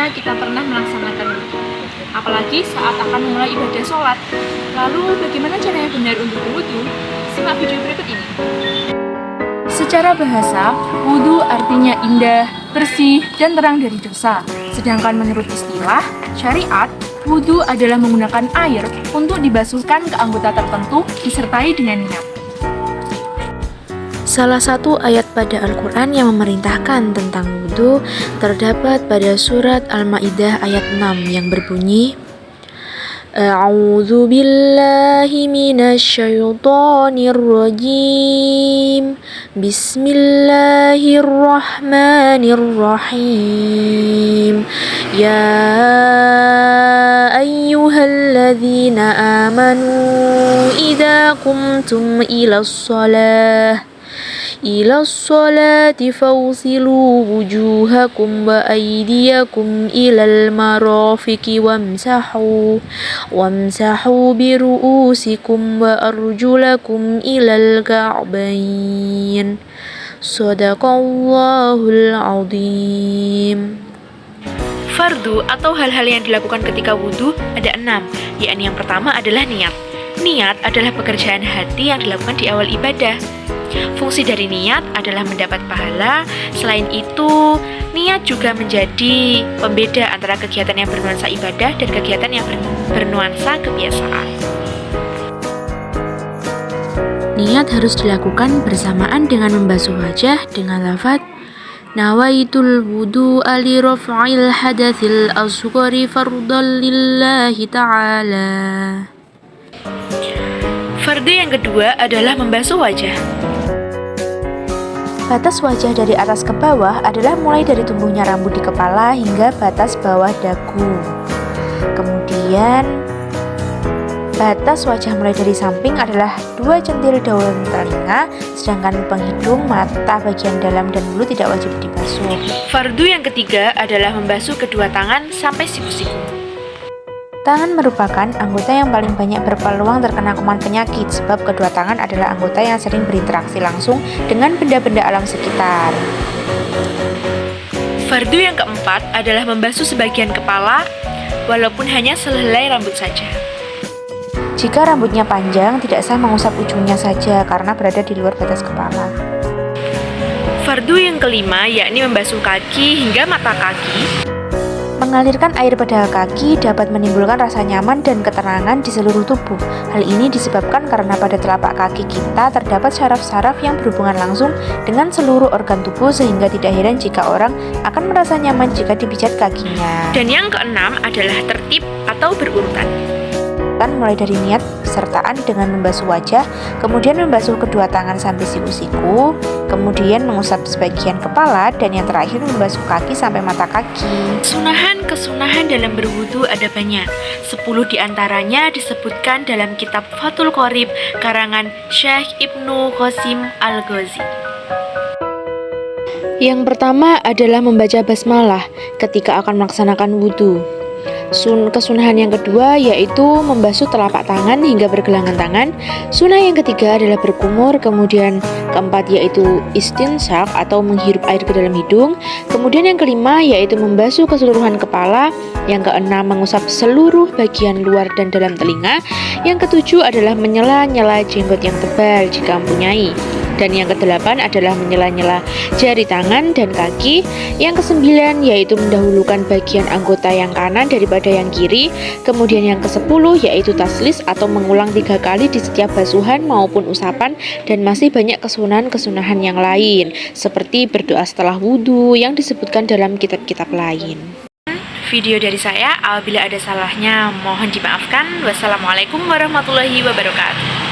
mana kita pernah melaksanakan wudhu, apalagi saat akan memulai ibadah sholat. Lalu bagaimana cara yang benar untuk berwudhu? Simak video berikut ini. Secara bahasa, wudhu artinya indah, bersih, dan terang dari dosa. Sedangkan menurut istilah syariat, wudhu adalah menggunakan air untuk dibasuhkan ke anggota tertentu disertai dengan niat. Salah satu ayat pada Al-Quran yang memerintahkan tentang wudhu terdapat pada surat Al-Ma'idah ayat 6 yang berbunyi, A'udzu billahi minasyaitonir rajim. Bismillahirrahmanirrahim. Ya ayyuhalladzina amanu idza qumtum إلى الصلاة فاغسلوا وجوهكم وأيديكم إلى المرافق وامسحوا برؤوسكم وأرجلكم إلى الكعبين صدق الله العظيم. Fardu atau hal-hal yang dilakukan ketika wudhu ada 6, yakni yang pertama adalah niat. Niat adalah pekerjaan hati yang dilakukan di awal ibadah. Fungsi dari niat adalah mendapat pahala. Selain itu, niat juga menjadi pembeda antara kegiatan yang bernuansa ibadah dan kegiatan yang bernuansa kebiasaan. Niat harus dilakukan bersamaan dengan membasuh wajah dengan lafaz Nawaitul wudu'a li raf'il hadatsil asghari fardhan lillahi ta'ala. Fardu yang kedua adalah membasuh wajah. Batas wajah dari atas ke bawah adalah mulai dari tumbuhnya rambut di kepala hingga batas bawah dagu. Kemudian batas wajah mulai dari samping adalah 2 centil daun telinga, sedangkan lubang hidung, mata bagian dalam dan mulut tidak wajib dibasuh. Fardu yang ketiga adalah membasuh kedua tangan sampai siku-siku. Tangan merupakan anggota yang paling banyak berpeluang terkena kuman penyakit, sebab kedua tangan adalah anggota yang sering berinteraksi langsung dengan benda-benda alam sekitar. Fardu yang keempat adalah membasuh sebagian kepala, walaupun hanya sehelai rambut saja. Jika rambutnya panjang, tidak sah mengusap ujungnya saja karena berada di luar batas kepala. Fardu yang kelima yakni membasuh kaki hingga mata kaki. Mengalirkan air pada kaki dapat menimbulkan rasa nyaman dan ketenangan di seluruh tubuh. Hal ini disebabkan karena pada telapak kaki kita terdapat saraf-saraf yang berhubungan langsung dengan seluruh organ tubuh, sehingga tidak heran jika orang akan merasa nyaman jika dipijat kakinya. Dan yang keenam adalah tertib atau berurutan. Mulai dari niat pesertaan dengan membasuh wajah, kemudian membasuh kedua tangan sampai siku-siku, kemudian mengusap sebagian kepala, dan yang terakhir membasuh kaki sampai mata kaki. Kesunahan dalam berwudu ada banyak. 10 diantaranya disebutkan dalam kitab Fathul Qorib karangan Syekh Ibnu Qasim Al-Ghazi. Yang pertama adalah membaca basmalah ketika akan melaksanakan wudu. Kesunahan yang kedua yaitu membasuh telapak tangan hingga pergelangan tangan. Sunnah yang ketiga adalah berkumur. Kemudian keempat yaitu istinsyak atau menghirup air ke dalam hidung. Kemudian yang kelima yaitu membasuh keseluruhan kepala. Yang keenam mengusap seluruh bagian luar dan dalam telinga. Yang ketujuh adalah menyela-nyela jenggot yang tebal jika mempunyai. Dan yang kedelapan adalah menyela-nyela jari tangan dan kaki. Yang kesembilan yaitu mendahulukan bagian anggota yang kanan daripada yang kiri. Kemudian yang kesepuluh yaitu taslis atau mengulang 3 kali di setiap basuhan maupun usapan. Dan masih banyak kesunahan-kesunahan yang lain seperti berdoa setelah wudhu yang disebutkan dalam kitab-kitab lain. Video dari saya, apabila ada salahnya mohon dimaafkan. Wassalamualaikum warahmatullahi wabarakatuh.